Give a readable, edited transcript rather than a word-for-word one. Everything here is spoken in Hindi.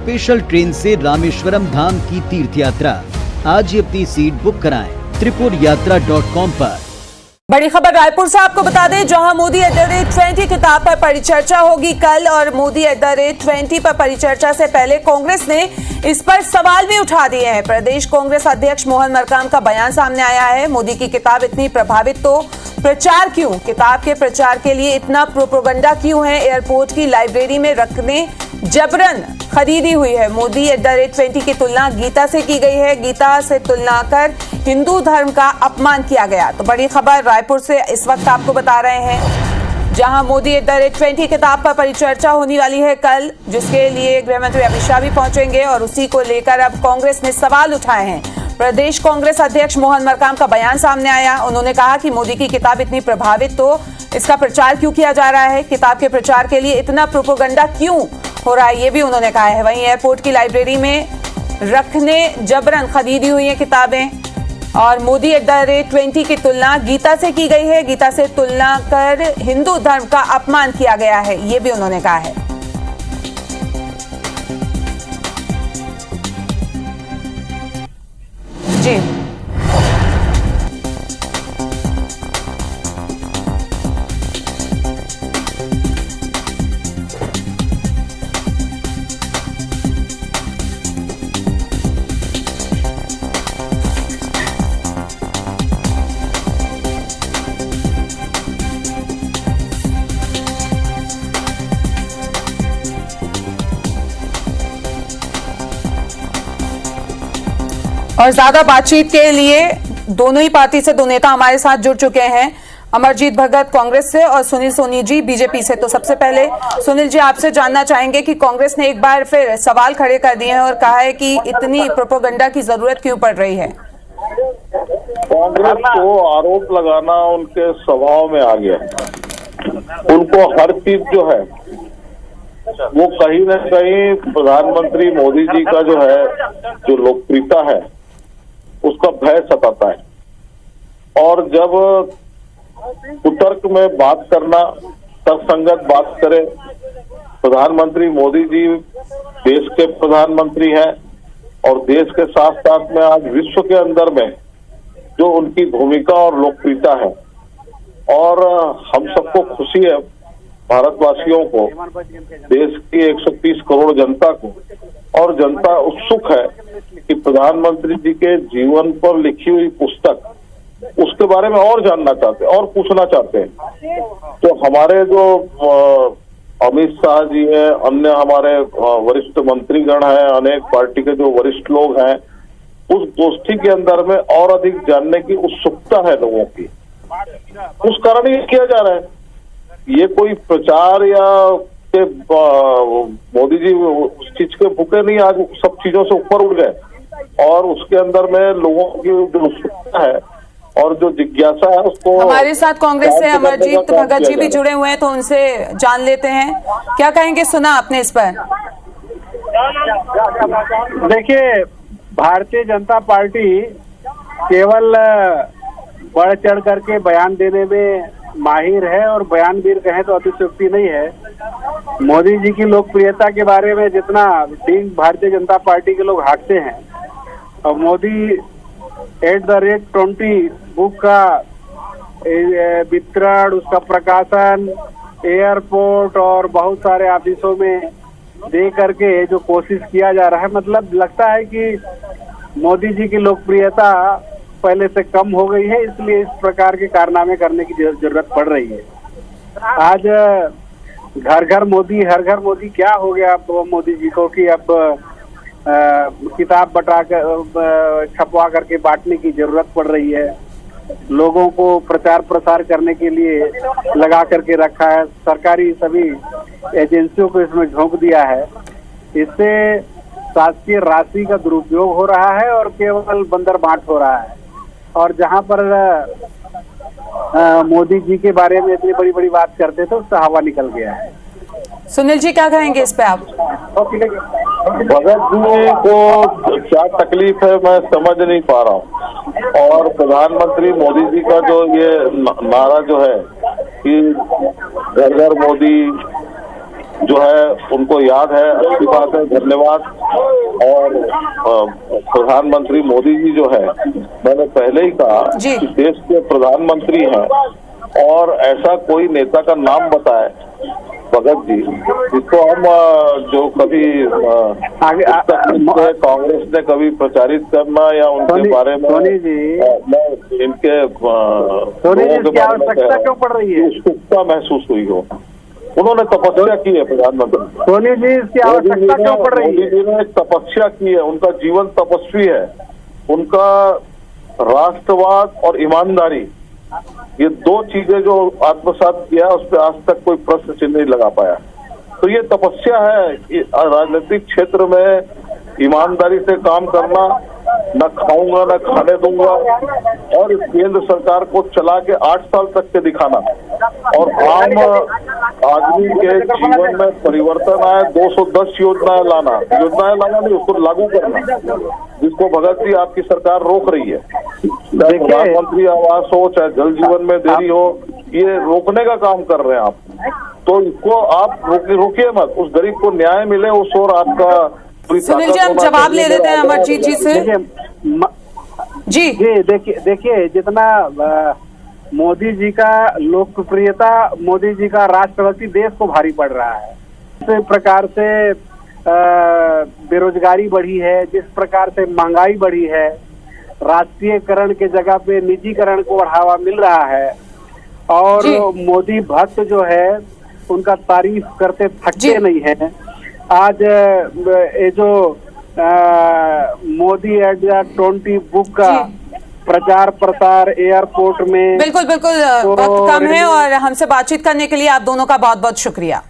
स्पेशल ट्रेन से रामेश्वरम धाम की तीर्थ यात्रा। आज ही अपनी सीट बुक कराएं त्रिपुरयात्रा.com पर। बड़ी खबर रायपुर से आपको बता दें, जहां मोदी @20 किताब पर परिचर्चा होगी कल, और मोदी @20 पर परिचर्चा से पहले कांग्रेस ने इस पर सवाल भी उठा दिए हैं। प्रदेश कांग्रेस अध्यक्ष मोहन मरकाम का बयान सामने आया है। मोदी की किताब इतनी प्रभावित तो प्रचार क्यों? किताब के प्रचार के लिए इतना प्रोपेगेंडा क्यों है? एयरपोर्ट की लाइब्रेरी में रखने जबरन खरीदी हुई है। मोदी @20 की तुलना गीता से की गई है। गीता से तुलना कर हिंदू धर्म का अपमान किया गया। तो बड़ी खबर रायपुर से इस वक्त आपको बता रहे हैं, जहां मोदी @20 किताब पर परिचर्चा होने वाली है कल, जिसके लिए गृह मंत्री अमित शाह भी पहुंचेंगे, और उसी को लेकर अब कांग्रेस ने सवाल उठाए हैं। प्रदेश कांग्रेस अध्यक्ष मोहन मरकाम का बयान सामने आया। उन्होंने कहा कि मोदी की किताब इतनी प्रभावित तो इसका प्रचार क्यों किया जा रहा है? किताब के प्रचार के लिए इतना प्रोपेगेंडा क्यों हो रहा है, ये भी उन्होंने कहा है। वहीं एयरपोर्ट की लाइब्रेरी में रखने जबरन खरीदी हुई है किताबें, और मोदी @20 की तुलना गीता से की गई है। गीता से तुलना कर हिंदू धर्म का अपमान किया गया है, ये भी उन्होंने कहा है। जी और ज्यादा बातचीत के लिए दोनों ही पार्टी से दो नेता हमारे साथ जुड़ चुके हैं, अमरजीत भगत कांग्रेस से और सुनील सोनी जी बीजेपी से। तो सबसे पहले सुनील जी, आपसे जानना चाहेंगे कि कांग्रेस ने एक बार फिर सवाल खड़े कर दिए हैं और कहा है कि इतनी प्रोपेगेंडा की जरूरत क्यों पड़ रही है? कांग्रेस को आरोप लगाना उनके स्वभाव में आ गया है। उनको हर चीज जो है वो कहीं न कहीं प्रधानमंत्री मोदी जी का जो है, जो लोकप्रियता है, उसका भय सताता है। और जब कुतर्क में बात करना, तर्कसंगत बात करे, प्रधानमंत्री मोदी जी देश के प्रधानमंत्री हैं, और देश के साथ साथ में आज विश्व के अंदर में जो उनकी भूमिका और लोकप्रियता है, और हम सबको खुशी है, भारतवासियों को, देश की 130 करोड़ जनता को, और जनता उत्सुक है कि प्रधानमंत्री जी के जीवन पर लिखी हुई पुस्तक, उसके बारे में और जानना चाहते हैं और पूछना चाहते हैं। तो हमारे जो अमित शाह जी हैं, अन्य हमारे वरिष्ठ मंत्रीगण हैं, अनेक पार्टी के जो वरिष्ठ लोग हैं, उस गोष्ठी के अंदर में और अधिक जानने की उत्सुकता है लोगों की। उस कारण ये किया जा रहा है। ये कोई प्रचार या के मोदी जी उस चीज के भूखे नहीं, आज सब चीजों से ऊपर उठ गए, और उसके अंदर में लोगों की जो उत्सुकता है और जो जिज्ञासा है उसको। हमारे साथ कांग्रेस से अमरजीत भगत जी भी जुड़े हुए हैं, तो उनसे जान लेते हैं, क्या कहेंगे, सुना आपने इस पर? देखिए, भारतीय जनता पार्टी केवल बढ़ चढ़ करके बयान देने में माहिर है, और बयानवीर कहें तो अतिशयोक्ति नहीं है। मोदी जी की लोकप्रियता के बारे में जितना भारतीय जनता पार्टी के लोग हाँकते हैं, और मोदी @20 बुक का वितरण, उसका प्रकाशन एयरपोर्ट और बहुत सारे ऑफिसों में दे करके जो कोशिश किया जा रहा है, मतलब लगता है कि मोदी जी की लोकप्रियता पहले से कम हो गई है, इसलिए इस प्रकार के कारनामे करने की जरूरत पड़ रही है। आज घर घर मोदी, हर घर मोदी क्या हो गया अब मोदी जी को कि अब किताब बटा कर छपवा करके बांटने की जरूरत पड़ रही है। लोगों को प्रचार प्रसार करने के लिए लगा करके रखा है, सरकारी सभी एजेंसियों को इसमें झोंक दिया है। इससे शासकीय राशि का दुरुपयोग हो रहा है और केवल बंदर बांट हो रहा है। और जहां पर मोदी जी के बारे में इतनी बड़ी बड़ी बात करते थे, उससे हवा निकल गया है। सुनील जी, क्या कहेंगे इस पे आप? भगत जी को क्या तकलीफ है मैं समझ नहीं पा रहा हूँ। और प्रधानमंत्री मोदी जी का जो ये नारा जो है कि घर घर मोदी, जो है उनको याद है, अच्छी बात है, धन्यवाद। और प्रधानमंत्री मोदी जी जो है, मैंने पहले ही कहा जी। कि देश के प्रधानमंत्री हैं और ऐसा कोई नेता का नाम बताए भगत जी, जिसको हम जो कभी कांग्रेस ने कभी प्रचारित करना या उनके बारे में इनके आवश्यकता क्यों पड़ रही है, उत्सुकता महसूस हुई हो। उन्होंने तपस्या की है प्रधानमंत्री सोनी जी, इसकी आवश्यकता क्यों पड़ रही है? मोदी जी ने तपस्या की है, उनका जीवन तपस्वी है। उनका राष्ट्रवाद और ईमानदारी, ये दो चीजें जो आत्मसात किया उस पर आज तक कोई प्रश्न चिन्ह नहीं लगा पाया। तो ये तपस्या है, राजनीतिक क्षेत्र में ईमानदारी से काम करना, न खाऊंगा न खाने दूंगा, और केंद्र सरकार को चला के 8 साल तक के दिखाना, और आम आदमी के जीवन में परिवर्तन आए, 210 योजनाएं लाना नहीं, उसको लागू करना, जिसको भगत जी आपकी सरकार रोक रही है। चाहे प्रधानमंत्री आवास हो, चाहे जल जीवन में देरी हो, ये रोकने का काम कर रहे हैं आप। तो इसको आप रोकिए मत, उस गरीब को न्याय मिले, उस और आपका। सुनील जी, हम जवाब ले लेते हैं अमरजीत जी से। जी देखिए जितना मोदी जी का लोकप्रियता, मोदी जी का राष्ट्रभक्ति देश को भारी पड़ रहा है। इस प्रकार से बेरोजगारी बढ़ी है, जिस प्रकार से महंगाई बढ़ी है, राष्ट्रीयकरण के जगह पे निजीकरण को बढ़ावा मिल रहा है, और मोदी भक्त जो है उनका तारीफ करते थकते नहीं है। आज ये जो मोदी एट 20 बुक का प्रचार प्रसार एयरपोर्ट में, बिल्कुल वक्त कम है, और हमसे बातचीत करने के लिए आप दोनों का बहुत बहुत शुक्रिया।